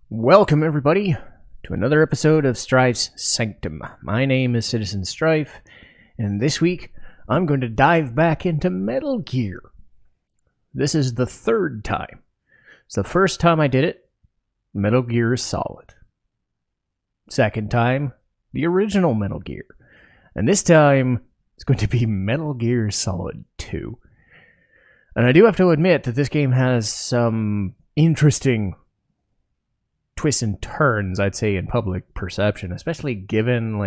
Welcome, everybody, to another episode of Strife's Sanctum. My name is Citizen Strife, and this week I'm going to dive back into Metal Gear. This is the third time. It's the first time I did it, Metal Gear Solid. Second time, the original Metal Gear. And this time, it's going to be Metal Gear Solid 2. And I do have to admit that this game has some interesting twists and turns, I'd say, in public perception, especially given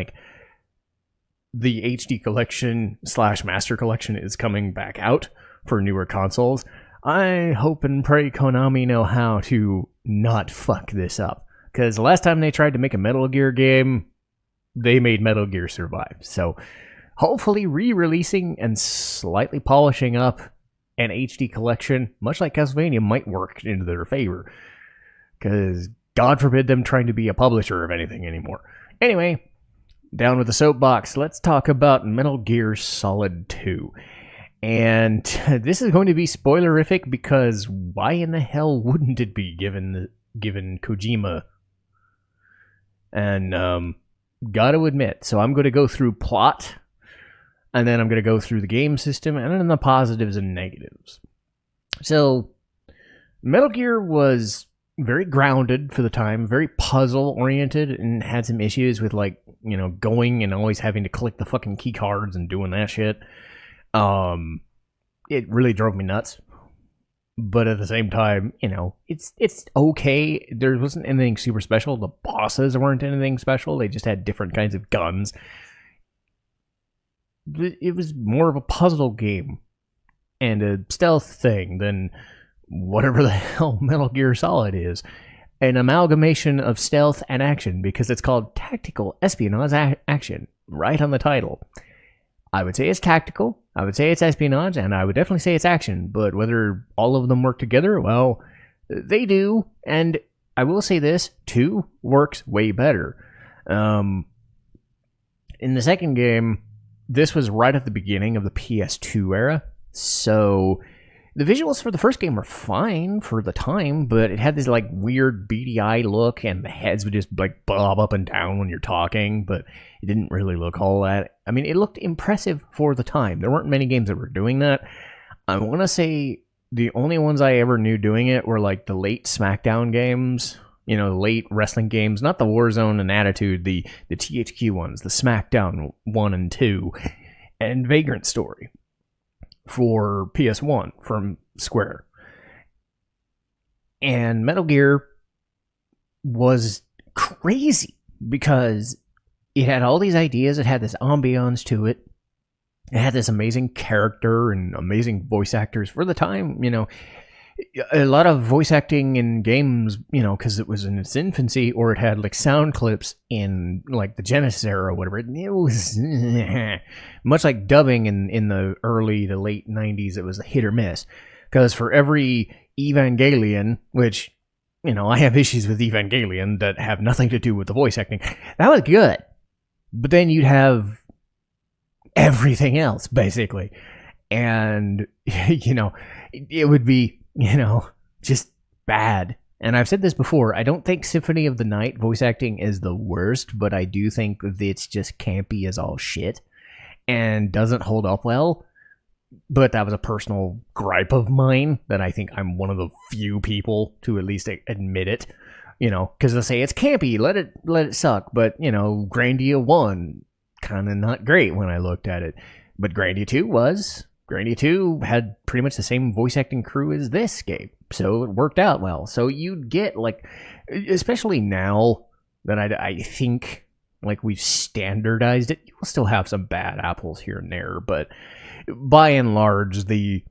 the HD collection / master collection is coming back out for newer consoles. I hope and pray Konami know how to not fuck this up, because the last time they tried to make a Metal Gear game, they made Metal Gear Survive. So hopefully re-releasing and slightly polishing up an HD collection, much like Castlevania, might work into their favor, because God forbid them trying to be a publisher of anything anymore. Anyway, down with the soapbox. Let's talk about Metal Gear Solid 2. And this is going to be spoilerific because why in the hell wouldn't it be given Kojima? And gotta admit, so I'm going to go through plot, and then I'm going to go through the game system, and then the positives and negatives. So, Metal Gear was very grounded for the time, very puzzle oriented, and had some issues with going and always having to click the fucking key cards and doing that shit. It really drove me nuts. But at the same time, it's okay. There wasn't anything super special. The bosses weren't anything special. They just had different kinds of guns. It was more of a puzzle game and a stealth thing than whatever the hell Metal Gear Solid is. An amalgamation of stealth and action, because it's called Tactical Espionage Action, right on the title. I would say it's tactical, I would say it's espionage, and I would definitely say it's action, but whether all of them work together, well, they do, and I will say this, 2 works way better. In the second game, this was right at the beginning of the PS2 era, so the visuals for the first game were fine for the time, but it had this weird beady eye look, and the heads would just bob up and down when you're talking, but it didn't really look all that. I mean, it looked impressive for the time. There weren't many games that were doing that. I want to say the only ones I ever knew doing it were the late SmackDown games, the late wrestling games, not the Warzone and Attitude, the THQ ones, the SmackDown 1 and 2, and Vagrant Story for PS1 from Square. And Metal Gear was crazy because it had all these ideas, it had this ambiance to it, it had this amazing character and amazing voice actors for the time. A lot of voice acting in games, because it was in its infancy, or it had sound clips in the Genesis era or whatever. It was much like dubbing in the early to late 90s. It was a hit or miss, because for every Evangelion, which I have issues with Evangelion that have nothing to do with the voice acting, that was good, but then you'd have everything else basically, and it would be just bad. And I've said this before, I don't think Symphony of the Night voice acting is the worst, but I do think that it's just campy as all shit and doesn't hold up well. But that was a personal gripe of mine that I think I'm one of the few people to at least admit it. Because they'll say it's campy, let it suck. But, Grandia 1, kind of not great when I looked at it. But Grandia 2 was. Grandia 2 had pretty much the same voice acting crew as this game, so it worked out well. So you'd get, especially now that I think, we've standardized it, you'll still have some bad apples here and there, but by and large, the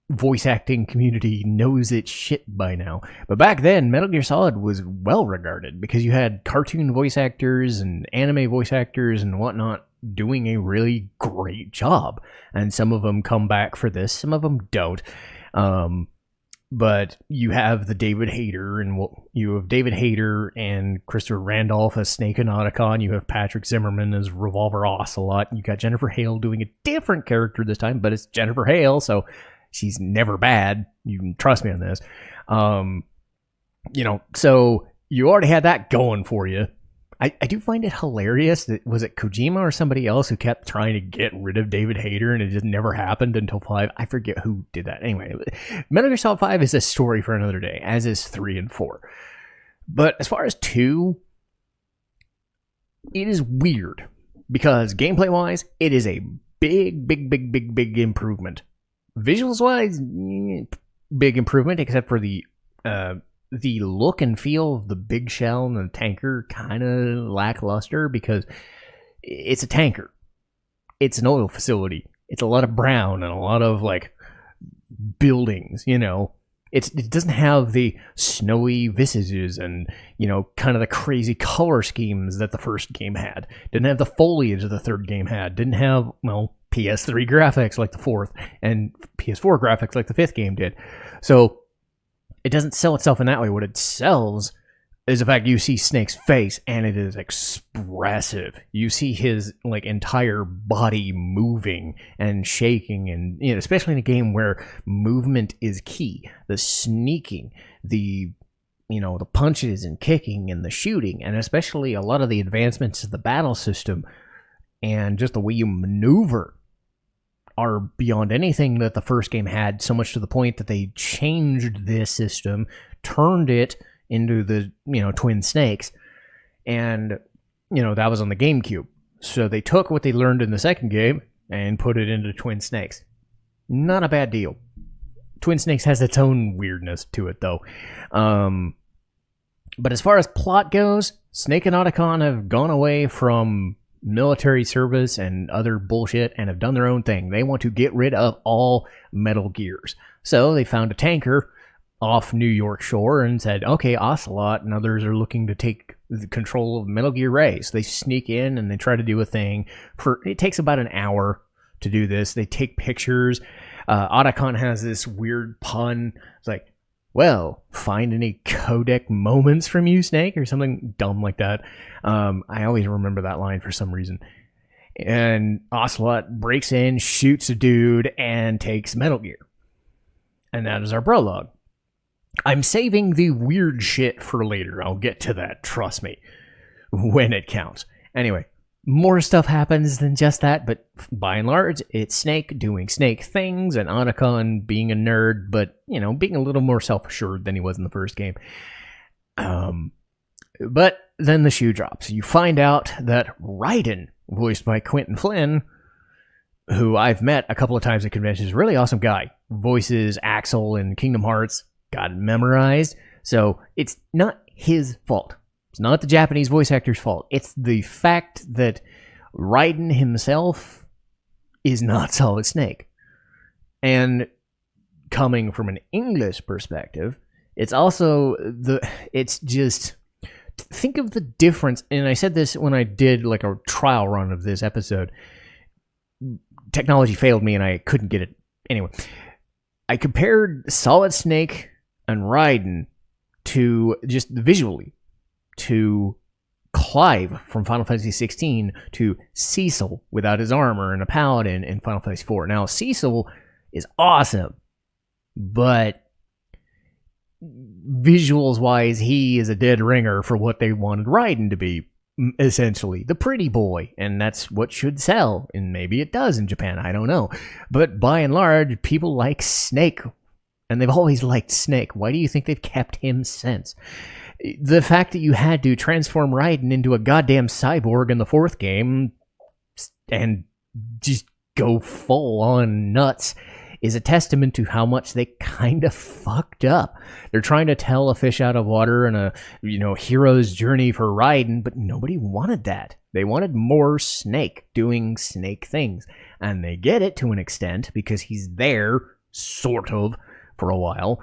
voice acting community knows its shit by now. But back then, Metal Gear Solid was well regarded, because you had cartoon voice actors and anime voice actors and whatnot doing a really great job, and some of them come back for this, some of them don't. But you have David Hayter and Christopher Randolph as Snake and Otacon. You have Patrick Zimmerman as Revolver Ocelot. You got Jennifer Hale doing a different character this time, but it's Jennifer Hale, so she's never bad. You can trust me on this. So you already had that going for you. I do find it hilarious that, was it Kojima or somebody else who kept trying to get rid of David Hayter, and it just never happened until 5. I forget who did that. Anyway, Metal Gear Solid 5 is a story for another day, as is 3 and 4. But as far as 2, it is weird, because gameplay-wise, it is a big improvement. Visuals-wise, big improvement, except for the look and feel of the big shell and the tanker kind of lackluster, because it's a tanker. It's an oil facility. It's a lot of brown and a lot of like buildings, you know. It doesn't have the snowy visages and, you know, kind of the crazy color schemes that the first game had. Didn't have the foliage that the third game had. Didn't have, well, PS3 graphics like the fourth, and PS4 graphics like the fifth game did. So it doesn't sell itself in that way. What it sells is the fact you see Snake's face, and it is expressive. You see his like entire body moving and shaking, and, you know, especially in a game where movement is key. The sneaking, the, you know, the punches and kicking and the shooting, and especially a lot of the advancements to the battle system and just the way you maneuver are beyond anything that the first game had, so much to the point that they changed this system, turned it into the, you know, Twin Snakes, and, you know, that was on the GameCube. So they took what they learned in the second game and put it into Twin Snakes. Not a bad deal. Twin Snakes has its own weirdness to it, though. But as far as plot goes, Snake and Otacon have gone away from military service and other bullshit and have done their own thing. They want to get rid of all Metal Gears. So they found a tanker off New York shore and said, okay, Ocelot and others are looking to take the control of Metal Gear Ray. So they sneak in and they try to do a thing. It takes about an hour to do this. They take pictures. Otacon has this weird pun. It's like, well, find any codec moments from you, Snake, or something dumb like that. I always remember that line for some reason. And Ocelot breaks in, shoots a dude, and takes Metal Gear. And that is our prologue. I'm saving the weird shit for later. I'll get to that, trust me, when it counts. Anyway, more stuff happens than just that, but by and large, it's Snake doing Snake things, and Otacon being a nerd, but, you know, being a little more self-assured than he was in the first game. But then the shoe drops. You find out that Raiden, voiced by Quentin Flynn, who I've met a couple of times at conventions, really awesome guy, voices Axel in Kingdom Hearts, got it memorized. So it's not his fault. It's not the Japanese voice actor's fault. It's the fact that Raiden himself is not Solid Snake. And coming from an English perspective, it's also it's just, think of the difference. And I said this when I did like a trial run of this episode. Technology failed me and I couldn't get it. Anyway, I compared Solid Snake and Raiden to, just visually, to Clive from Final Fantasy 16 to Cecil without his armor and a paladin in Final Fantasy 4. Now, Cecil is awesome, but visuals-wise, he is a dead ringer for what they wanted Raiden to be, essentially. The pretty boy, and that's what should sell, and maybe it does in Japan, I don't know. But by and large, people like Snake, and they've always liked Snake. Why do you think they've kept him since? The fact that you had to transform Raiden into a goddamn cyborg in the fourth game and just go full on nuts is a testament to how much they kind of fucked up. They're trying to tell a fish out of water and a, you know, hero's journey for Raiden, but nobody wanted that. They wanted more Snake doing Snake things. And they get it to an extent because he's there, sort of, for a while.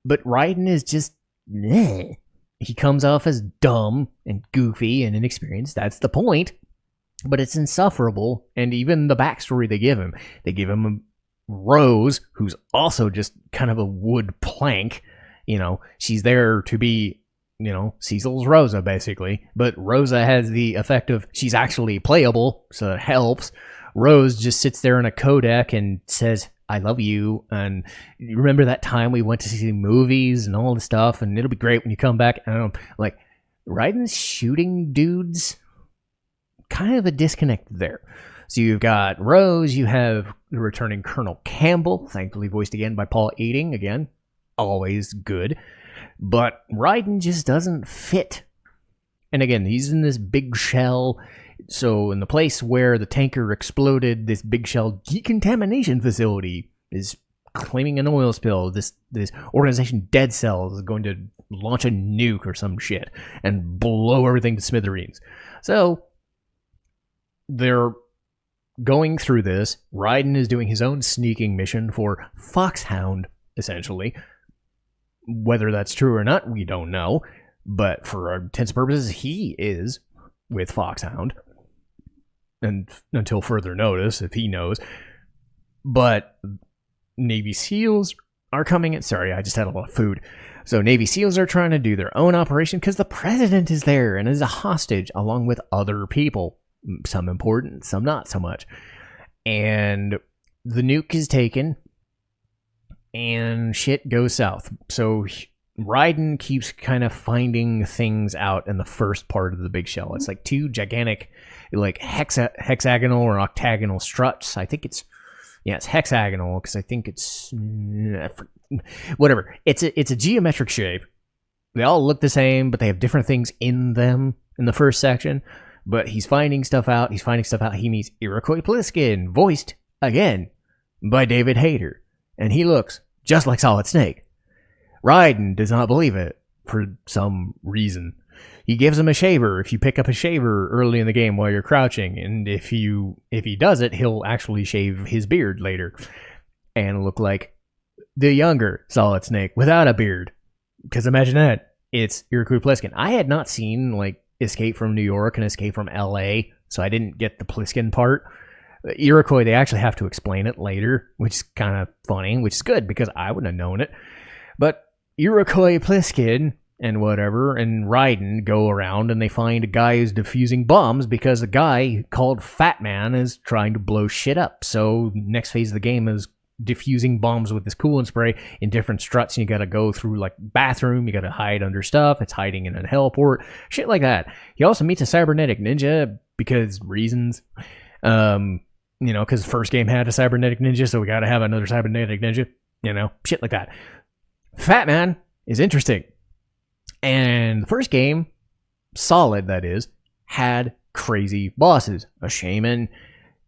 But Raiden is just, meh. He comes off as dumb and goofy and inexperienced. That's the point. But it's insufferable. And even the backstory they give him a Rose, who's also just kind of a wood plank. You know, she's there to be, you know, Cecil's Rosa, basically. But Rosa has the effect of, she's actually playable, so it helps. Rose just sits there in a codec and says, I love you, and you remember that time we went to see movies and all this stuff, and it'll be great when you come back. And like, Raiden's shooting dudes, kind of a disconnect there. So you've got Rose, you have the returning Colonel Campbell, thankfully voiced again by Paul Eating, again, always good. But Raiden just doesn't fit. And again, he's in this big shell. So in the place where the tanker exploded, this big shell decontamination facility is claiming an oil spill. This organization Dead Cells is going to launch a nuke or some shit and blow everything to smithereens. So they're going through this. Raiden is doing his own sneaking mission for Foxhound, essentially. Whether that's true or not, we don't know. But for our intents and purposes, he is with Foxhound. And until further notice, if he knows. But Navy SEALs are coming in. Sorry, I just had a lot of food. So Navy SEALs are trying to do their own operation because the president is there and is a hostage along with other people. Some important, some not so much. And the nuke is taken and shit goes south. So Raiden keeps kind of finding things out in the first part of the big shell. It's like two gigantic, like hexagonal or octagonal struts. I think it's hexagonal because I think it's whatever. It's a geometric shape. They all look the same, but they have different things in them in the first section. But he's finding stuff out. He meets Iroquois Pliskin, voiced again by David Hayter, and he looks just like Solid Snake. Raiden does not believe it for some reason. He gives him a shaver if you pick up a shaver early in the game while you're crouching, and if he does it, he'll actually shave his beard later and look like the younger Solid Snake without a beard. Because imagine that, it's Iroquois Pliskin. I had not seen like Escape from New York and Escape from LA, so I didn't get the Pliskin part. Iroquois, they actually have to explain it later, which is kind of funny, which is good because I wouldn't have known it. But Iroquois Pliskin and whatever and Raiden go around and they find a guy who's defusing bombs because a guy called Fat Man is trying to blow shit up. So next phase of the game is diffusing bombs with this coolant spray in different struts, and you gotta go through like bathroom, you gotta hide under stuff, it's hiding in a heliport, shit like that. He also meets a cybernetic ninja because reasons. Because the first game had a cybernetic ninja, so we gotta have another cybernetic ninja, shit like that. Fat Man is interesting. And the first game, Solid that is, had crazy bosses. A shaman,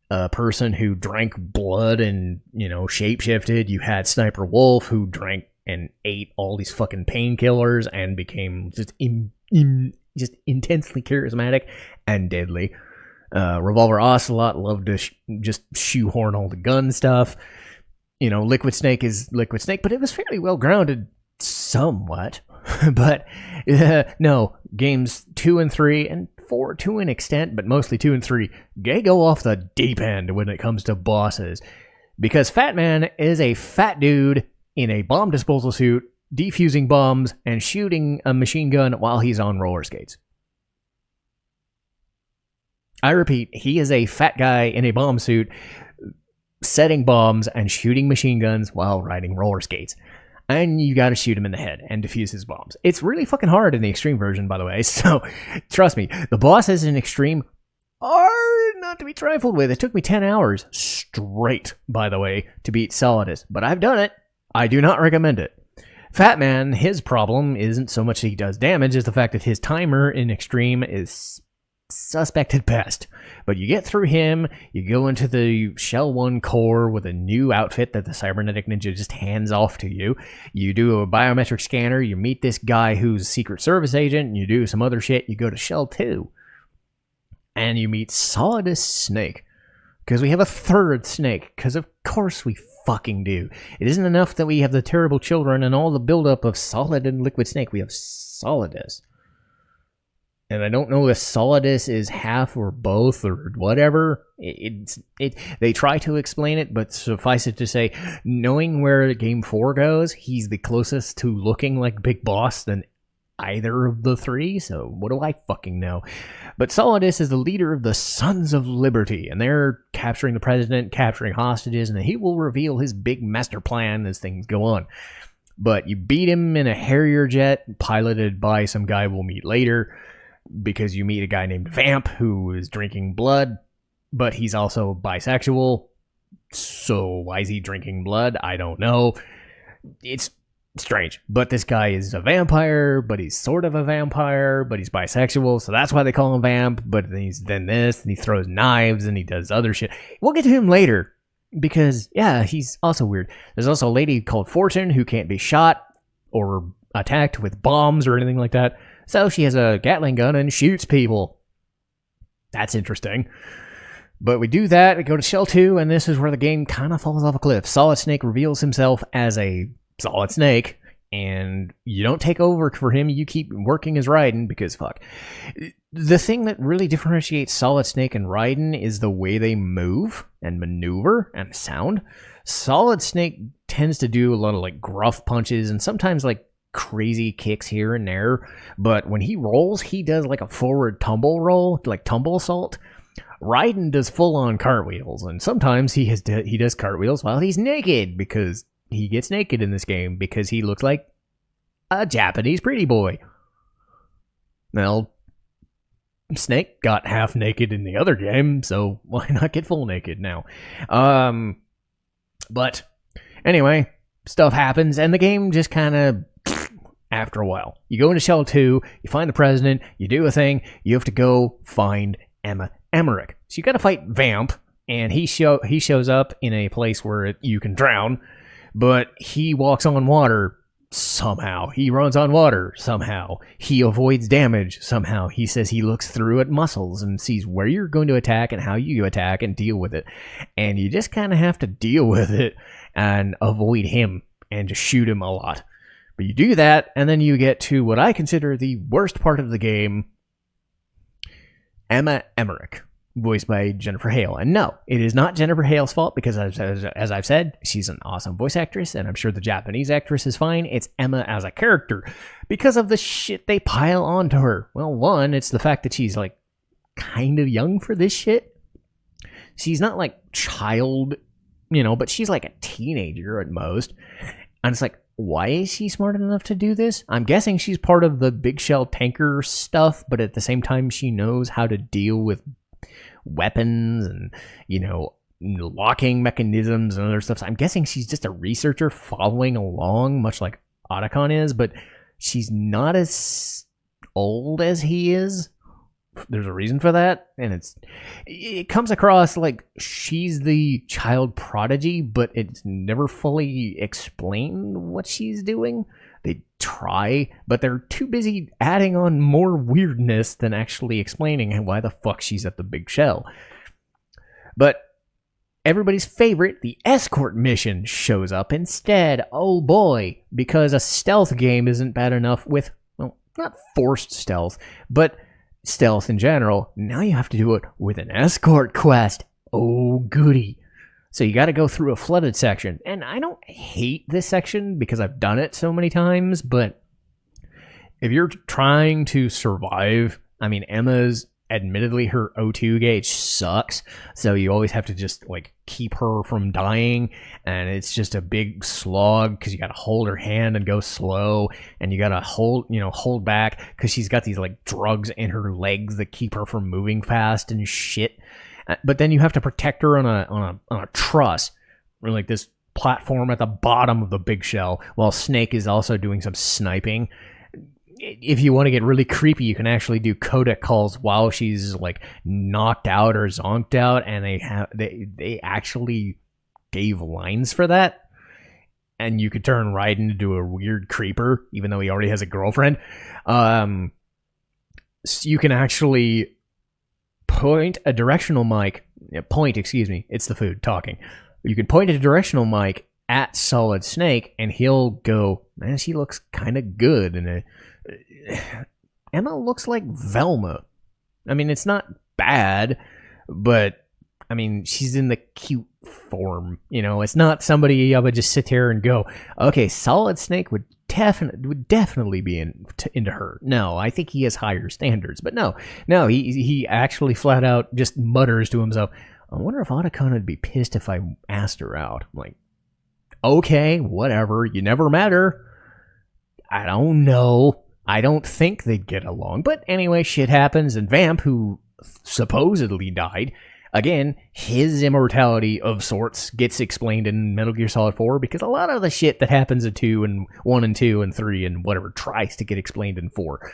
a person who drank blood and, shape-shifted. You had Sniper Wolf who drank and ate all these fucking painkillers and became just intensely charismatic and deadly. Revolver Ocelot loved to just shoehorn all the gun stuff. Liquid Snake is Liquid Snake, but it was fairly well grounded somewhat. But no, games 2 and 3 and 4 to an extent, but mostly 2 and 3, they go off the deep end when it comes to bosses. Because Fat Man is a fat dude in a bomb disposal suit, defusing bombs and shooting a machine gun while he's on roller skates. I repeat, he is a fat guy in a bomb suit, setting bombs and shooting machine guns while riding roller skates. And you gotta shoot him in the head and defuse his bombs. It's really fucking hard in the extreme version, by the way, so trust me. The bosses in extreme are not to be trifled with. It took me 10 hours straight, by the way, to beat Solidus, but I've done it. I do not recommend it. Fat Man, his problem isn't so much that he does damage as the fact that his timer in extreme is suspect at best. But you get through him, you go into the Shell 1 core with a new outfit that the Cybernetic Ninja just hands off to you. You do a biometric scanner, you meet this guy who's a Secret Service agent, and you do some other shit, you go to Shell 2. And you meet Solidus Snake. Because we have a third Snake, because of course we fucking do. It isn't enough that we have the terrible children and all the buildup of Solid and Liquid Snake, we have Solidus. And I don't know if Solidus is half or both or whatever. They try to explain it, but suffice it to say, knowing where Game 4 goes, he's the closest to looking like Big Boss than either of the three, so what do I fucking know? But Solidus is the leader of the Sons of Liberty, and they're capturing the president, capturing hostages, and he will reveal his big master plan as things go on. But you beat him in a Harrier jet, piloted by some guy we'll meet later, because you meet a guy named Vamp, who is drinking blood, but he's also bisexual. So why is he drinking blood? I don't know. It's strange. But this guy is a vampire, but he's sort of a vampire, but he's bisexual, so that's why they call him Vamp. But he's then this, and he throws knives, and he does other shit. We'll get to him later, because, yeah, he's also weird. There's also a lady called Fortune who can't be shot or attacked with bombs or anything like that. So she has a Gatling gun and shoots people. That's interesting. But we do that, we go to Shell 2, and this is where the game kind of falls off a cliff. Solid Snake reveals himself as a Solid Snake, and you don't take over for him, you keep working as Raiden, because fuck. The thing that really differentiates Solid Snake and Raiden is the way they move and maneuver and sound. Solid Snake tends to do a lot of like gruff punches and sometimes like crazy kicks here and there, but when he rolls, he does like a forward tumble roll, like tumble assault. Raiden does full-on cartwheels, and sometimes he does cartwheels while he's naked, because he gets naked in this game because he looks like a Japanese pretty boy. Well, Snake got half naked in the other game, so why not get full naked now? But anyway, stuff happens, and the game just kind of, after a while, you go into Shell 2, you find the president, you do a thing, you have to go find Emma Emmerich. So you got to fight Vamp, and he shows up in a place where you can drown, but he walks on water somehow. He runs on water somehow. He avoids damage somehow. He says he looks through at muscles and sees where you're going to attack and how you attack and deal with it. And you just kind of have to deal with it and avoid him and just shoot him a lot. But you do that, and then you get to what I consider the worst part of the game, Emma Emmerich, voiced by Jennifer Hale. And no, it is not Jennifer Hale's fault, because as I've said, she's an awesome voice actress, and I'm sure the Japanese actress is fine. It's Emma as a character, because of the shit they pile onto her. Well, one, it's the fact that she's like kind of young for this shit. She's not like child, but she's like a teenager at most. And it's like, why is she smart enough to do this? I'm guessing she's part of the big shell tanker stuff, but at the same time, she knows how to deal with weapons and, locking mechanisms and other stuff. So I'm guessing she's just a researcher following along, much like Otacon is, but she's not as old as he is. There's a reason for that, and it comes across like she's the child prodigy, but it's never fully explained what she's doing. They try, but they're too busy adding on more weirdness than actually explaining why the fuck she's at the big shell. But everybody's favorite, the escort mission, shows up instead. Oh boy, because a stealth game isn't bad enough with, well, not forced stealth, but stealth in general. Now you have to do it with an escort quest. Oh goody. So you got to go through a flooded section, and I don't hate this section because I've done it so many times, but if you're trying to survive, I mean, Emma's, admittedly, her O2 gauge sucks, so you always have to just like keep her from dying, and it's just a big slog because you got to hold her hand and go slow, and you got to hold back because she's got these like drugs in her legs that keep her from moving fast and shit. But then you have to protect her on a truss, or like this platform at the bottom of the big shell, while Snake is also doing some sniping. If you want to get really creepy, you can actually do codec calls while she's like knocked out or zonked out, and they actually gave lines for that. And you could turn Raiden into a weird creeper, even though he already has a girlfriend. So you can actually point a directional mic. It's the food talking. You can point a directional mic at Solid Snake, and he'll go, man, she looks kind of good. And Emma looks like Velma. I mean, it's not bad, but I mean, she's in the cute form. It's not somebody I would just sit here and go, okay, Solid Snake would would definitely be into her. No, I think he has higher standards. But no, he actually flat out just mutters to himself, I wonder if Otacon would be pissed if I asked her out. I'm like, okay, whatever. You never met her. I don't know. I don't think they'd get along. But anyway, shit happens, and Vamp, who supposedly died, again, his immortality of sorts gets explained in Metal Gear Solid 4 because a lot of the shit that happens in 2 and 1 and 2 and 3 and whatever tries to get explained in 4.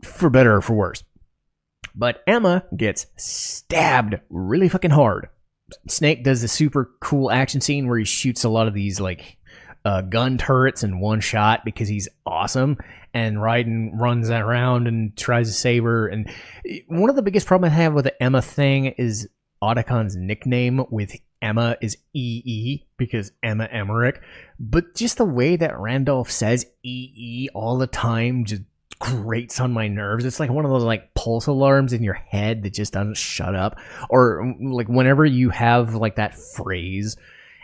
For better or for worse. But Emma gets stabbed really fucking hard. Snake does this super cool action scene where he shoots a lot of these like gun turrets in one shot because he's awesome, and Raiden runs around and tries to save her. And one of the biggest problems I have with the Emma thing is Otacon's nickname with Emma is EE because Emma Emmerich, but just the way that Randolph says EE all the time just grates on my nerves. It's like one of those like pulse alarms in your head that just doesn't shut up. Or like whenever you have like that phrase,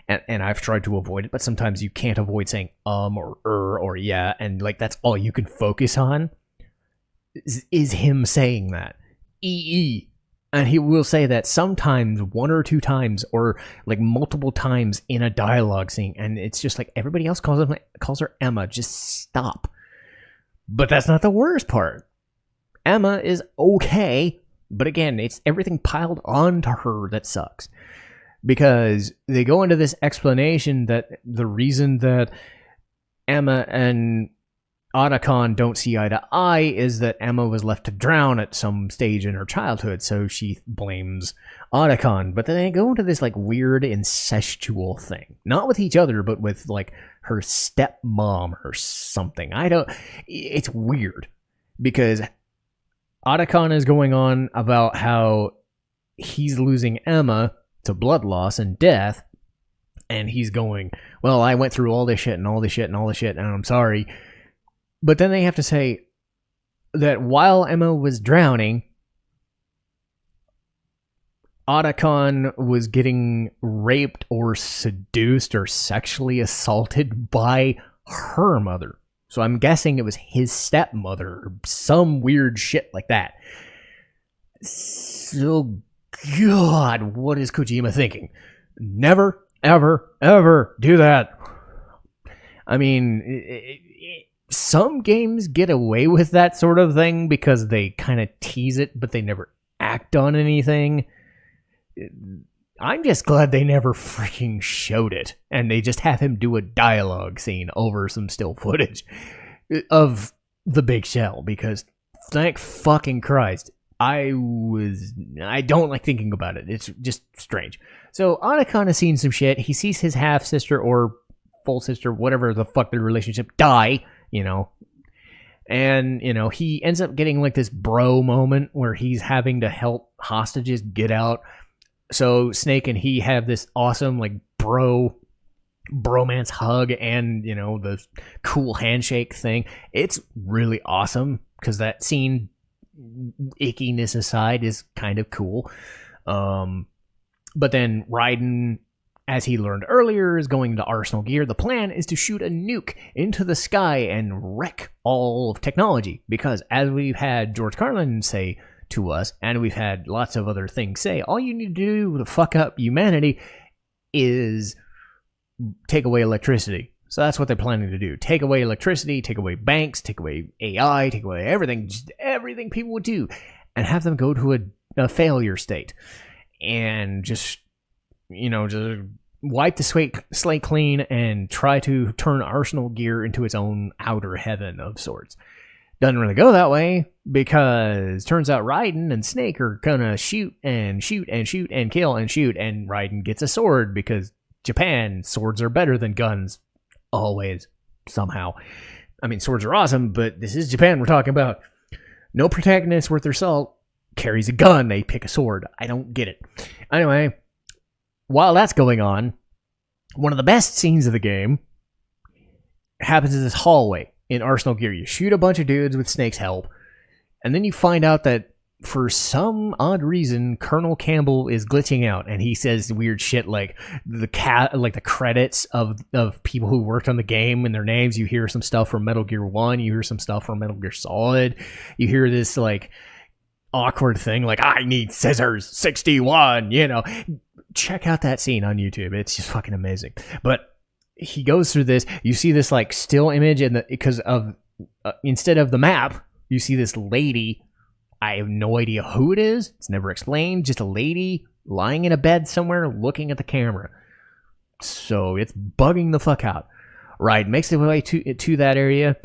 and I've tried to avoid it, but sometimes you can't avoid saying or yeah, and like that's all you can focus on is him saying that EE. And he will say that sometimes 1 or 2 times or like multiple times in a dialogue scene, and it's just like everybody else calls her Emma. Just stop. But that's not the worst part. Emma is okay, but again, it's everything piled onto her that sucks. Because they go into this explanation that the reason that Emma and Otacon don't see eye to eye is that Emma was left to drown at some stage in her childhood, so she blames Otacon. But then they go into this like weird incestual thing. Not with each other, but with like her stepmom or something. It's weird. Because Otacon is going on about how he's losing Emma to blood loss and death, and he's going, well, I went through all this shit and all this shit and all this shit, and I'm sorry. But then they have to say that while Emma was drowning, Otacon was getting raped or seduced or sexually assaulted by her mother. So I'm guessing it was his stepmother or some weird shit like that. So, God, what is Kojima thinking? Never, ever, ever do that. I mean, some games get away with that sort of thing because they kind of tease it, but they never act on anything. I'm just glad they never freaking showed it, and they just have him do a dialogue scene over some still footage of the big shell, because thank fucking Christ, I don't like thinking about it. It's just strange. So Otacon has seen some shit. He sees his half-sister or full sister, whatever the fuck their relationship, die, and, he ends up getting like this bro moment where he's having to help hostages get out. So Snake and he have this awesome like bromance hug and, the cool handshake thing. It's really awesome because that scene, ickiness aside, is kind of cool. But then Raiden, as he learned earlier, is going to Arsenal Gear. The plan is to shoot a nuke into the sky and wreck all of technology. Because as we've had George Carlin say to us, and we've had lots of other things say, all you need to do to fuck up humanity is take away electricity. So that's what they're planning to do. Take away electricity, take away banks, take away AI, take away everything, just everything people would do, and have them go to a failure state. And just wipe the slate clean and try to turn Arsenal Gear into its own outer heaven of sorts. Doesn't really go that way, because turns out Raiden and Snake are gonna shoot and shoot and shoot and kill and shoot, and Raiden gets a sword because Japan, swords are better than guns. Always. Somehow. I mean, swords are awesome, but this is Japan we're talking about. No protagonist worth their salt carries a gun, they pick a sword. I don't get it. Anyway, while that's going on, one of the best scenes of the game happens in this hallway in Arsenal Gear. You shoot a bunch of dudes with Snake's help, and then you find out that for some odd reason, Colonel Campbell is glitching out, and he says weird shit like the credits of people who worked on the game and their names. You hear some stuff from Metal Gear 1, you hear some stuff from Metal Gear Solid, you hear this like awkward thing like, I need scissors 61, you know. Check out that scene on YouTube. It's just fucking amazing. But he goes through this, you see this like still image, and because of instead of the map, you see this lady. I have no idea who it is. It's never explained. Just a lady lying in a bed somewhere looking at the camera. So it's bugging the fuck out. Raiden makes his way to that area,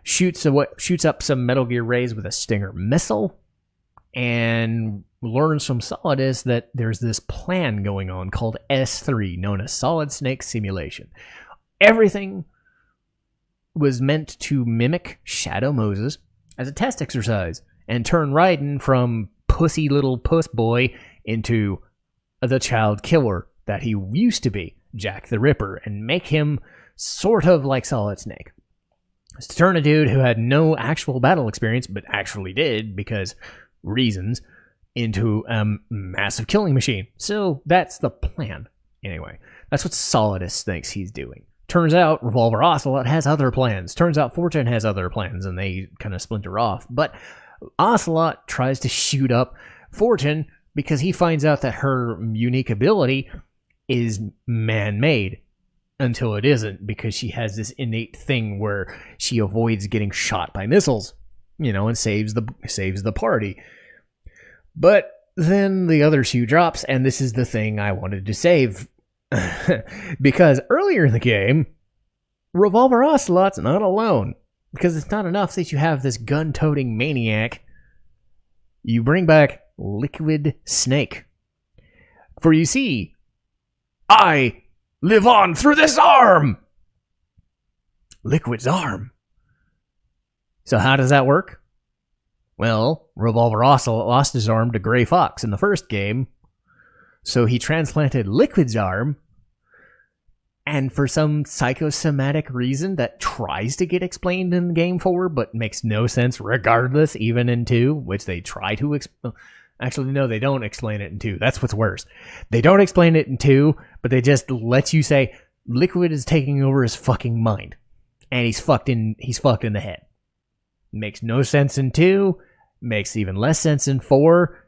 shoots up some Metal Gear rays with a Stinger missile, and learns from Solidus that there's this plan going on called S3, known as Solid Snake Simulation. Everything was meant to mimic Shadow Moses as a test exercise, and turn Raiden from pussy little puss boy into the child killer that he used to be, Jack the Ripper, and make him sort of like Solid Snake. It's to turn a dude who had no actual battle experience, but actually did, because reasons, into a massive killing machine. So that's the plan. Anyway, that's what Solidus thinks he's doing. Turns out Revolver Ocelot has other plans. Turns out Fortune has other plans, and they kind of splinter off. But Ocelot tries to shoot up Fortune because he finds out that her unique ability is man-made until it isn't, because she has this innate thing where she avoids getting shot by missiles, you know, and saves the party. But then the other shoe drops, and this is the thing I wanted to save. Because earlier in the game, Revolver Ocelot's not alone. Because it's not enough that you have this gun-toting maniac. You bring back Liquid Snake. For you see, I live on through this arm! Liquid's arm. So how does that work? Well, Revolver Ocelot lost his arm to Gray Fox in the first game, so he transplanted Liquid's arm, and for some psychosomatic reason that tries to get explained in Game 4, but makes no sense regardless, even in 2, which they try to actually, no, they don't explain it in 2. That's what's worse. They don't explain it in 2, but they just let you say, Liquid is taking over his fucking mind. And he's fucked in the head. Makes no sense in 2, makes even less sense in 4.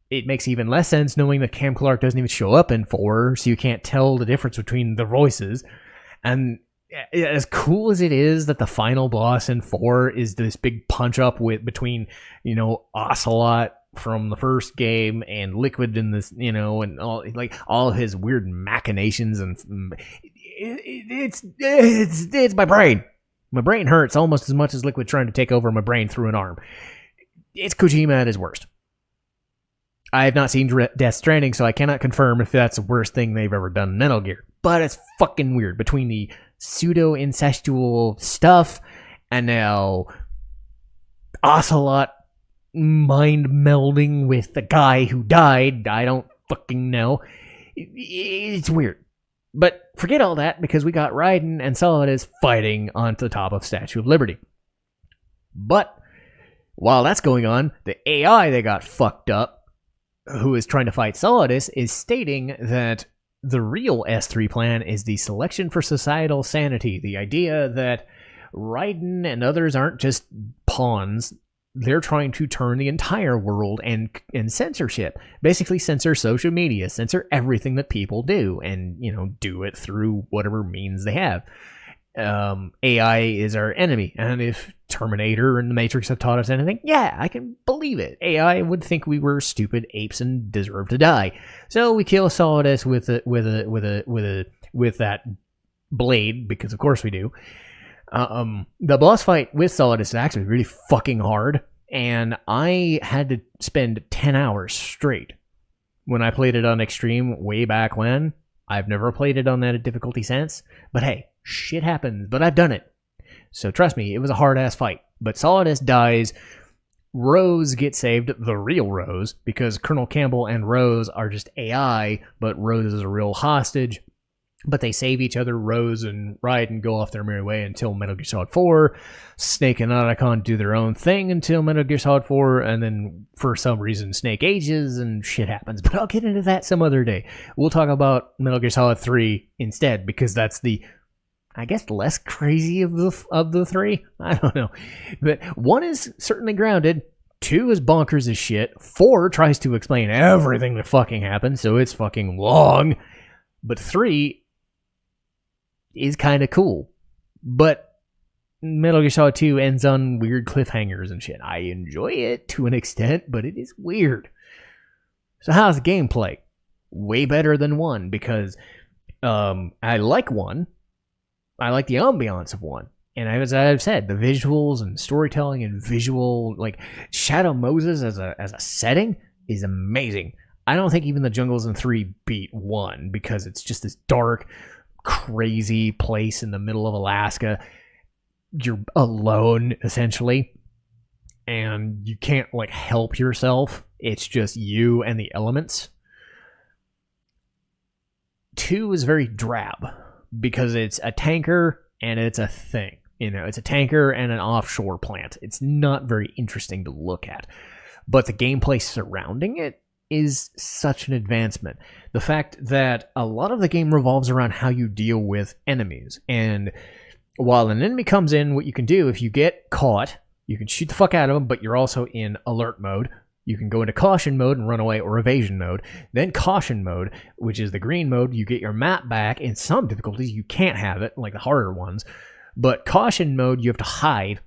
It makes even less sense knowing that Cam Clark doesn't even show up in 4, so you can't tell the difference between the voices. And as cool as it is that the final boss in 4 is this big punch-up between, you know, Ocelot from the first game and Liquid in this, you know, and all his weird machinations, and it's my brain. My brain hurts almost as much as Liquid trying to take over my brain through an arm. It's Kojima at his worst. I have not seen Death Stranding, so I cannot confirm if that's the worst thing they've ever done in Metal Gear. But it's fucking weird. Between the pseudo-incestual stuff and now Ocelot mind-melding with the guy who died, I don't fucking know. It's weird. But forget all that, because we got Raiden and Solidus fighting on the top of Statue of Liberty. But while that's going on, the AI they got fucked up, who is trying to fight Solidus, is stating that the real S3 plan is the selection for societal sanity. The idea that Raiden and others aren't just pawns. They're trying to turn the entire world and censorship. Basically censor social media, censor everything that people do, and, you know, do it through whatever means they have. AI is our enemy, and if Terminator and the Matrix have taught us anything, yeah, I can believe it. AI would think we were stupid apes and deserve to die. So we kill Solidus with that blade, because of course we do. The boss fight with Solidus is actually really fucking hard, and I had to spend 10 hours straight when I played it on Extreme way back when. I've never played it on that difficulty since, but hey, shit happens, but I've done it. So trust me, it was a hard-ass fight. But Solidus dies, Rose gets saved, the real Rose, because Colonel Campbell and Rose are just AI, but Rose is a real hostage. But they save each other, Rose and Raiden go off their merry way until Metal Gear Solid 4. Snake and Otacon do their own thing until Metal Gear Solid 4, and then for some reason Snake ages and shit happens. But I'll get into that some other day. We'll talk about Metal Gear Solid 3 instead, because that's the, I guess, less crazy of the three. I don't know. But 1 is certainly grounded. 2 is bonkers as shit. 4 tries to explain everything that fucking happened, so it's fucking long. But 3 is kind of cool. But Metal Gear Solid 2 ends on weird cliffhangers and shit. I enjoy it to an extent, but it is weird. So how's the gameplay? Way better than 1, because I like 1. I like the ambiance of 1. And as I've said, the visuals and storytelling and visual, like Shadow Moses as a setting is amazing. I don't think even the jungles in 3 beat 1, because it's just this dark, crazy place in the middle of Alaska. You're alone, essentially, and you can't like help yourself. It's just you and the elements. 2 is very drab, because it's a tanker and it's a thing. You know, it's a tanker and an offshore plant. It's not very interesting to look at. But the gameplay surrounding it is such an advancement. The fact that a lot of the game revolves around how you deal with enemies. And while an enemy comes in, what you can do, if you get caught, you can shoot the fuck out of them, but you're also in alert mode. You can go into caution mode and run away, or evasion mode. Then caution mode, which is the green mode, you get your map back. In some difficulties, you can't have it, like the harder ones. But caution mode, you have to hide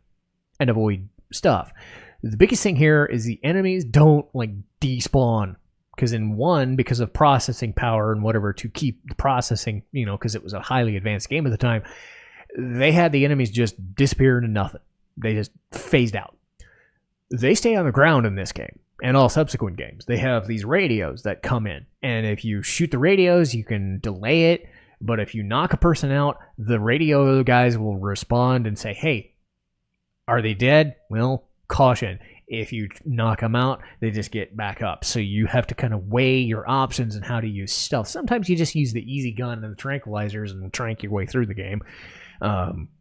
and avoid stuff. The biggest thing here is the enemies don't like despawn, because in 1, because of processing power and whatever to keep the processing, you know, because it was a highly advanced game at the time, they had the enemies just disappear into nothing. They just phased out. They stay on the ground in this game and all subsequent games. They have these radios that come in, and if you shoot the radios, you can delay it. But if you knock a person out, the radio guys will respond and say, hey, are they dead? Well, caution. If you knock them out, they just get back up. So you have to kind of weigh your options and how to use stealth. Sometimes you just use the easy gun and the tranquilizers and trank your way through the game.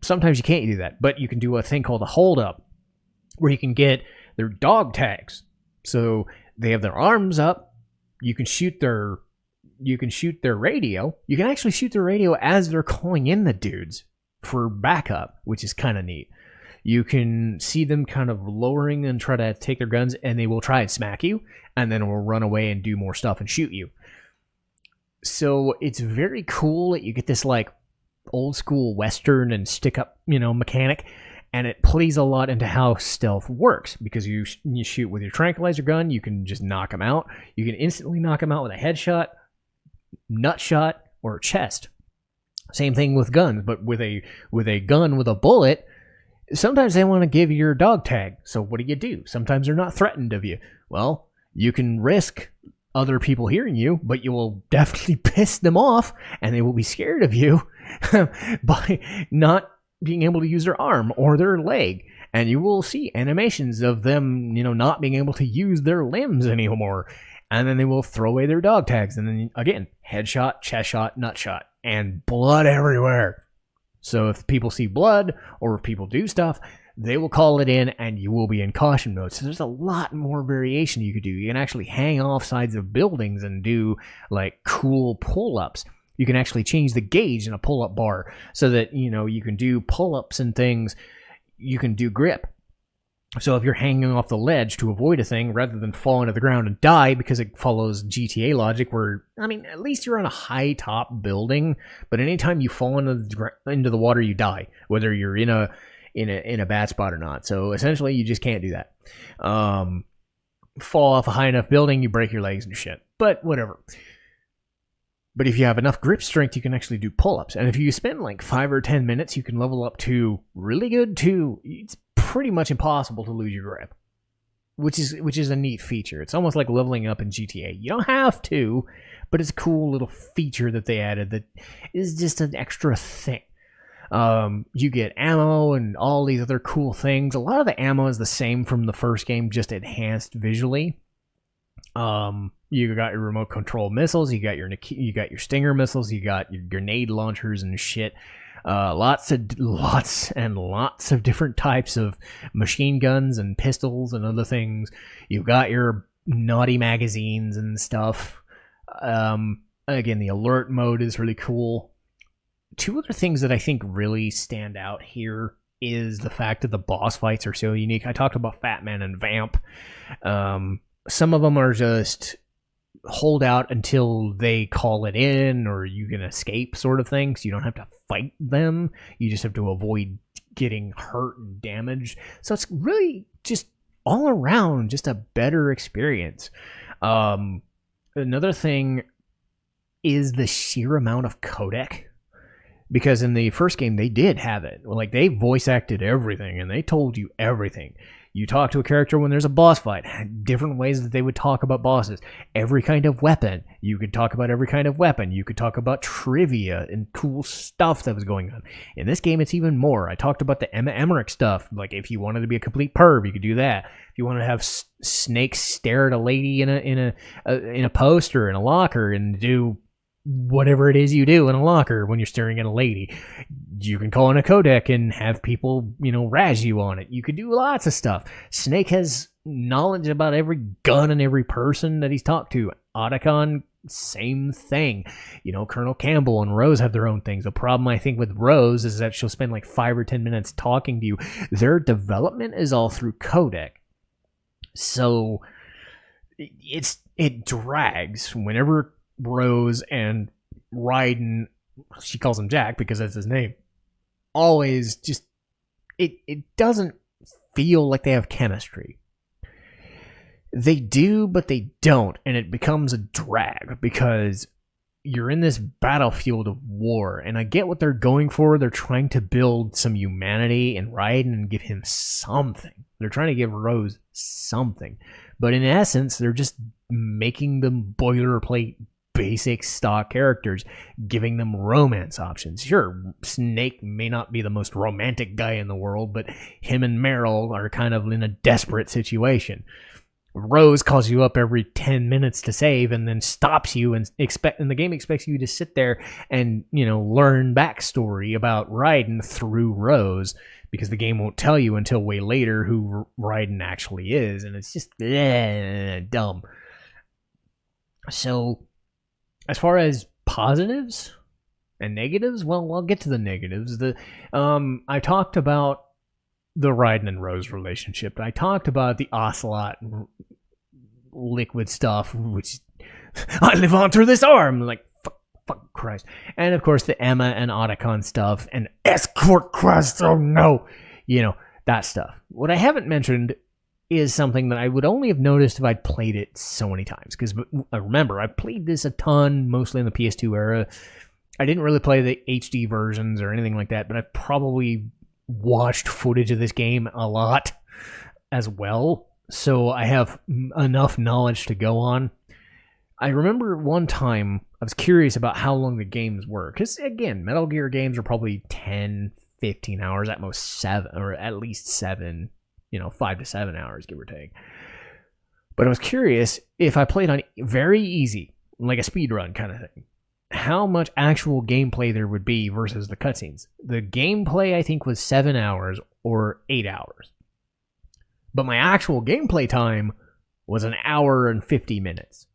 Sometimes you can't do that, but you can do a thing called a hold up, where you can get their dog tags. So they have their arms up. You can shoot their radio. You can actually shoot their radio as they're calling in the dudes for backup, which is kind of neat. You can see them kind of lowering and try to take their guns, and they will try and smack you, and then will run away and do more stuff and shoot you. So it's very cool that you get this like old school Western and stick up, you know, mechanic, and it plays a lot into how stealth works, because you shoot with your tranquilizer gun, you can just knock them out. You can instantly knock them out with a headshot, nut shot, or a chest. Same thing with guns, but with a gun with a bullet. Sometimes they want to give you your dog tag. So what do? Sometimes they're not threatened of you. Well, you can risk other people hearing you, but you will definitely piss them off, and they will be scared of you by not being able to use their arm or their leg. And you will see animations of them, you know, not being able to use their limbs anymore. And then they will throw away their dog tags. And then, again, headshot, chest shot, nut shot, and blood everywhere. So if people see blood, or if people do stuff, they will call it in, and you will be in caution mode. So there's a lot more variation you could do. You can actually hang off sides of buildings and do, like, cool pull-ups. You can actually change the gauge in a pull-up bar so that, you know, you can do pull-ups and things. You can do grip. So if you're hanging off the ledge to avoid a thing, rather than falling to the ground and die, because it follows GTA logic where, I mean, at least you're on a high top building, but anytime you fall into the water, you die, whether you're in a bad spot or not. So essentially, you just can't do that. Fall off a high enough building, you break your legs and shit. But whatever. But if you have enough grip strength, you can actually do pull-ups. And if you spend like 5 or 10 minutes, you can level up to really good to, it's pretty much impossible to lose your grip, which is a neat feature. It's almost like leveling up in GTA. You don't have to, but it's a cool little feature that they added that is just an extra thing. You get ammo and all these other cool things. A lot of the ammo is the same from the first game, just enhanced visually. You got your remote control missiles, you got your Stinger missiles, you got your grenade launchers and shit. Lots and lots of different types of machine guns and pistols and other things. You've got your naughty magazines and stuff. Again, the alert mode is really cool. Two other things that I think really stand out here is the fact that the boss fights are so unique. I talked about Fat Man and Vamp. Some of them are just hold out until they call it in or you can escape sort of thing, so you don't have to fight them. You just have to avoid getting hurt and damaged. So it's really just all around just a better experience. Another thing is the sheer amount of codec. Because in the first game, they did have it. Like, they voice acted everything, and they told you everything. You talk to a character when there's a boss fight. Different ways that they would talk about bosses. Every kind of weapon. You could talk about every kind of weapon. You could talk about trivia and cool stuff that was going on. In this game, it's even more. I talked about the Emma Emmerich stuff. Like, if you wanted to be a complete perv, you could do that. If you wanted to have snakes stare at a lady in a poster in a locker and do whatever it is you do in a locker when you're staring at a lady, you can call in a codec and have people, razz you on it. You could do lots of stuff. Snake has knowledge about every gun and every person that he's talked to. Otacon, same thing. Colonel Campbell and Rose have their own things. The problem, I think, with Rose is that she'll spend like 5 or 10 minutes talking to you. Their development is all through codec. So it drags whenever Rose and Raiden, she calls him Jack because that's his name, always just it doesn't feel like they have chemistry. They do, but they don't, and it becomes a drag because you're in this battlefield of war, and I get what they're going for. They're trying to build some humanity in Raiden and give him something. They're trying to give Rose something, but in essence, they're just making them boilerplate basic stock characters, giving them romance options. Sure, Snake may not be the most romantic guy in the world, but him and Meryl are kind of in a desperate situation. Rose calls you up every 10 minutes to save and then stops you and the game expects you to sit there and, learn backstory about Raiden through Rose, because the game won't tell you until way later who Raiden actually is, and it's just dumb. So, as far as positives and negatives, well, I'll get to the negatives. I talked about the Raiden and Rose relationship. I talked about the Ocelot liquid stuff, which I live on through this arm. Like, fuck Christ. And, of course, the Emma and Otacon stuff and Escort Quest, oh no. That stuff. What I haven't mentioned is something that I would only have noticed if I'd played it so many times. Because remember, I played this a ton, mostly in the PS2 era. I didn't really play the HD versions or anything like that, but I've probably watched footage of this game a lot as well. So I have enough knowledge to go on. I remember one time I was curious about how long the games were. Because, again, Metal Gear games are probably 10, 15 hours, at most 7, or at least 7. 5 to 7 hours, give or take. But I was curious if I played on very easy, like a speedrun kind of thing, how much actual gameplay there would be versus the cutscenes. The gameplay, I think, was 7 hours or 8 hours. But my actual gameplay time was 1 hour and 50 minutes.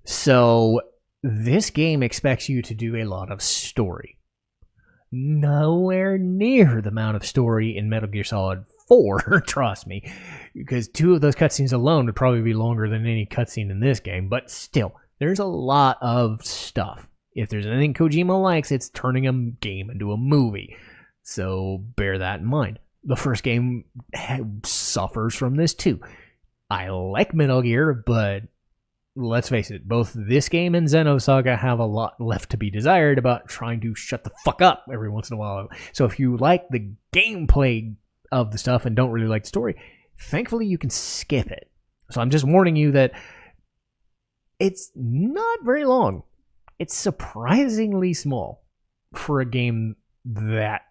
So this game expects you to do a lot of story. Nowhere near the amount of story in Metal Gear Solid 4, trust me, because 2 of those cutscenes alone would probably be longer than any cutscene in this game, but still, there's a lot of stuff. If there's anything Kojima likes, it's turning a game into a movie, so bear that in mind. The first game suffers from this too. I like Metal Gear, but let's face it, both this game and Xenosaga have a lot left to be desired about trying to shut the fuck up every once in a while. So if you like the gameplay of the stuff and don't really like the story, thankfully you can skip it. So I'm just warning you that it's not very long. It's surprisingly small for a game that,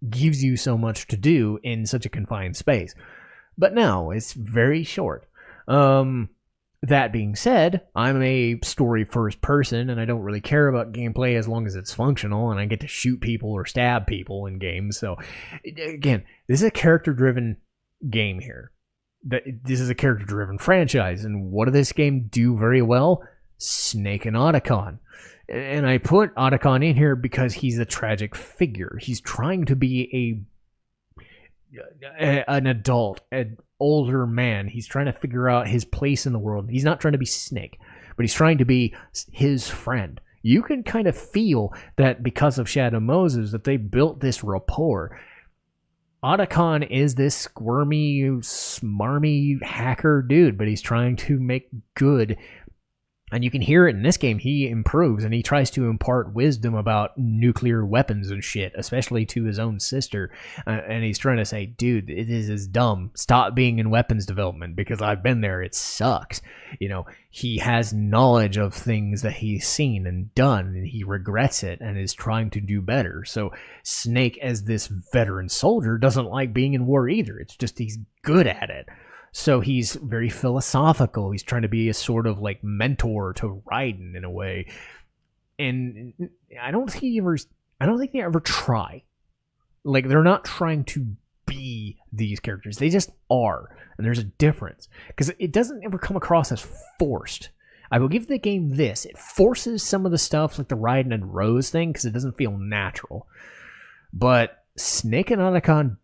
gives you so much to do in such a confined space. But no, it's very short. That being said, I'm a story first person and I don't really care about gameplay as long as it's functional and I get to shoot people or stab people in games. So again, this is a character driven game here. This is a character driven franchise, and what does this game do very well? Snake and Otacon. And I put Otacon in here because he's a tragic figure. He's trying to be an adult, an older man. He's trying to figure out his place in the world. He's not trying to be Snake, but he's trying to be his friend. You can kind of feel that because of Shadow Moses that they built this rapport. Otacon is this squirmy, smarmy hacker dude, but he's trying to make good. And you can hear it in this game. He improves and he tries to impart wisdom about nuclear weapons and shit, especially to his own sister. And he's trying to say, dude, it is dumb. Stop being in weapons development because I've been there. It sucks. You know, he has knowledge of things that he's seen and done, and he regrets it and is trying to do better. So Snake, as this veteran soldier, doesn't like being in war either. It's just he's good at it. So he's very philosophical. He's trying to be a sort of like mentor to Raiden in a way. And I don't think they ever try. Like, they're not trying to be these characters. They just are. And there's a difference. Because it doesn't ever come across as forced. I will give the game this. It forces some of the stuff like the Raiden and Rose thing because it doesn't feel natural. But Snake and Otacon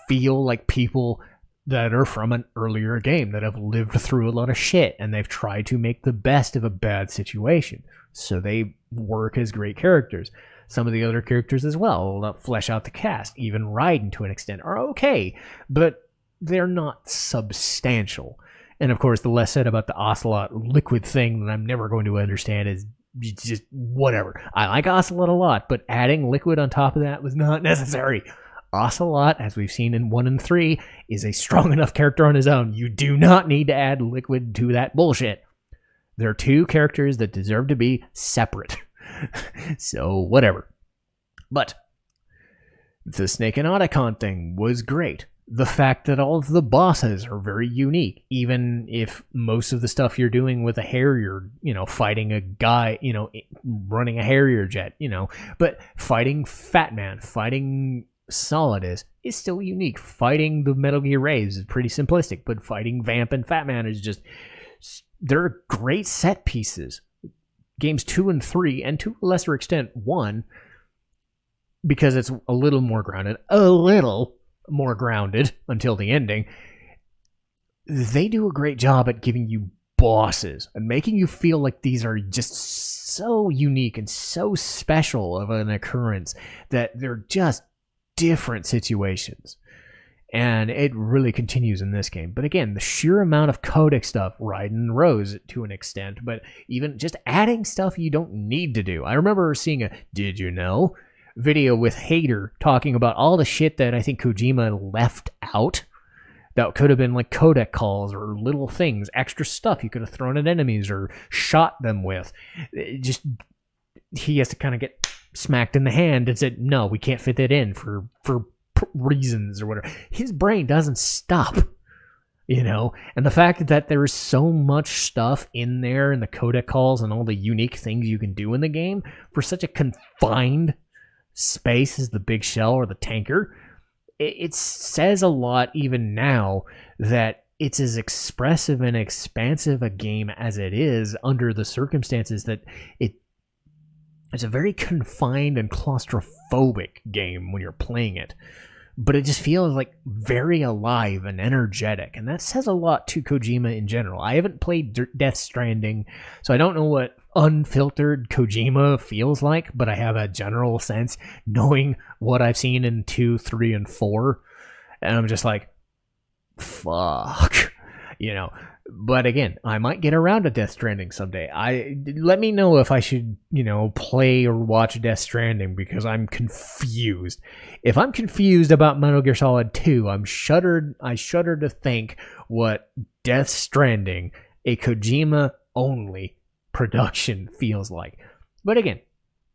feel like people that are from an earlier game that have lived through a lot of shit and they've tried to make the best of a bad situation. So they work as great characters. Some of the other characters as well flesh out the cast. Even Raiden to an extent are okay, but they're not substantial. And of course, the less said about the Ocelot liquid thing that I'm never going to understand is just whatever. I like Ocelot a lot, but adding liquid on top of that was not necessary. Ocelot, as we've seen in 1 and 3, is a strong enough character on his own. You do not need to add liquid to that bullshit. They're two characters that deserve to be separate. So, whatever. But the Snake and Otacon thing was great. The fact that all of the bosses are very unique, even if most of the stuff you're doing with a Harrier, fighting a guy, running a Harrier jet, but fighting Fat Man, fighting Solidus is still unique. Fighting the Metal Gear Rays is pretty simplistic, but fighting Vamp and Fat Man is just, they're great set pieces. Games 2 and 3, and to a lesser extent 1, because it's a little more grounded until the ending, they do a great job at giving you bosses and making you feel like these are just so unique and so special of an occurrence that they're just different situations. And it really continues in this game. But again, the sheer amount of codec stuff, Raiden Rose to an extent, but even just adding stuff you don't need to do. I remember seeing a "Did you know?" video with Hater talking about all the shit that I think Kojima left out that could have been like codec calls or little things, extra stuff you could have thrown at enemies or shot them with. Just, he has to kind of get smacked in the hand and said, no, we can't fit that in for reasons or whatever. His brain doesn't stop, and the fact that there is so much stuff in there and the codec calls and all the unique things you can do in the game for such a confined space as the big shell or the tanker, it says a lot even now that it's as expressive and expansive a game as it is under the circumstances that it's a very confined and claustrophobic game when you're playing it. But it just feels like very alive and energetic. And that says a lot to Kojima in general. I haven't played Death Stranding, so I don't know what unfiltered Kojima feels like, but I have a general sense knowing what I've seen in 2, 3, and 4. And I'm just like, fuck. But again, I might get around to Death Stranding someday. Let me know if I should, play or watch Death Stranding because I'm confused. If I'm confused about Metal Gear Solid 2, I shudder to think what Death Stranding, a Kojima-only production, feels like. But again,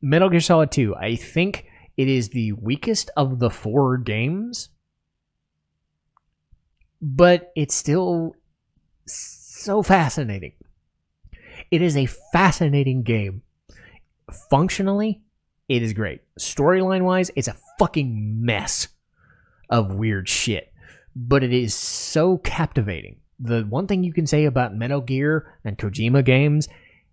Metal Gear Solid 2, I think it is the weakest of the 4 games, but it's still so fascinating. It is a fascinating game. Functionally, it is great. Storyline-wise, it's a fucking mess of weird shit. But it is so captivating. The one thing you can say about Metal Gear and Kojima games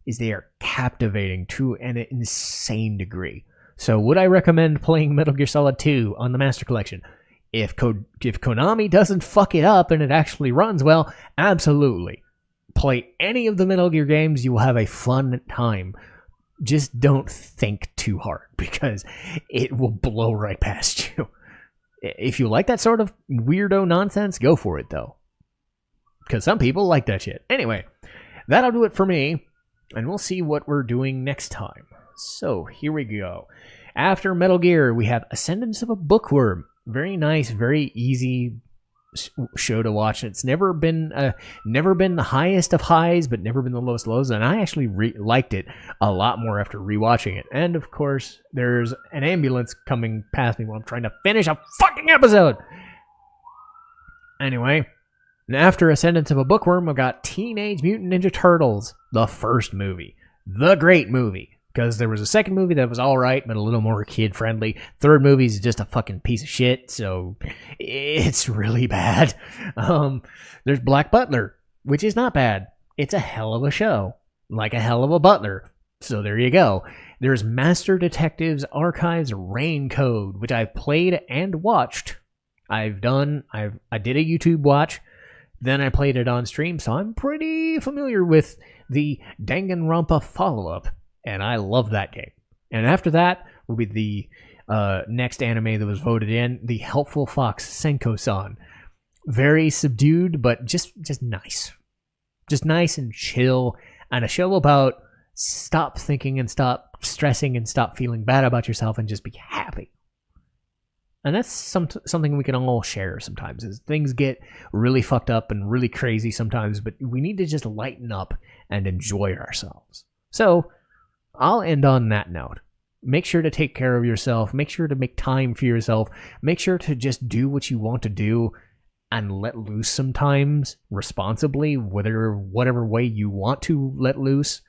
is they are captivating to an insane degree. So would I recommend playing Metal Gear Solid 2 on the Master Collection? If Konami doesn't fuck it up and it actually runs well, absolutely. Play any of the Metal Gear games, you will have a fun time. Just don't think too hard, because it will blow right past you. If you like that sort of weirdo nonsense, go for it, though. Because some people like that shit. Anyway, that'll do it for me, and we'll see what we're doing next time. So, here we go. After Metal Gear, we have Ascendance of a Bookworm. Very nice, very easy show to watch. It's never been the highest of highs, but never been the lowest lows, and I actually liked it a lot more after rewatching it. And of course, there's an ambulance coming past me while I'm trying to finish a fucking episode. Anyway, after Ascendance of a Bookworm, I've got Teenage Mutant Ninja Turtles, the first movie, the great movie. Because there was a second movie that was alright, but a little more kid-friendly. Third movie is just a fucking piece of shit, so it's really bad. There's Black Butler, which is not bad. It's a hell of a show. Like a hell of a butler. So there you go. There's Master Detectives Archives Rain Code, which I've played and watched. I did a YouTube watch, then I played it on stream, so I'm pretty familiar with the Danganronpa follow-up. And I love that game. And after that will be the next anime that was voted in, The Helpful Fox Senko-san. Very subdued, but just nice. Just nice and chill. And a show about stop thinking and stop stressing and stop feeling bad about yourself and just be happy. And that's something we can all share sometimes. Is things get really fucked up and really crazy sometimes, but we need to just lighten up and enjoy ourselves. So I'll end on that note. Make sure to take care of yourself. Make sure to make time for yourself. Make sure to just do what you want to do and let loose sometimes responsibly, whatever way you want to let loose.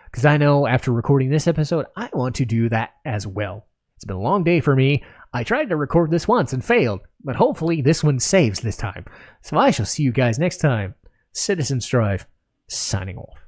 Because I know after recording this episode, I want to do that as well. It's been a long day for me. I tried to record this once and failed, but hopefully this one saves this time. So I shall see you guys next time. Citizen Strife, signing off.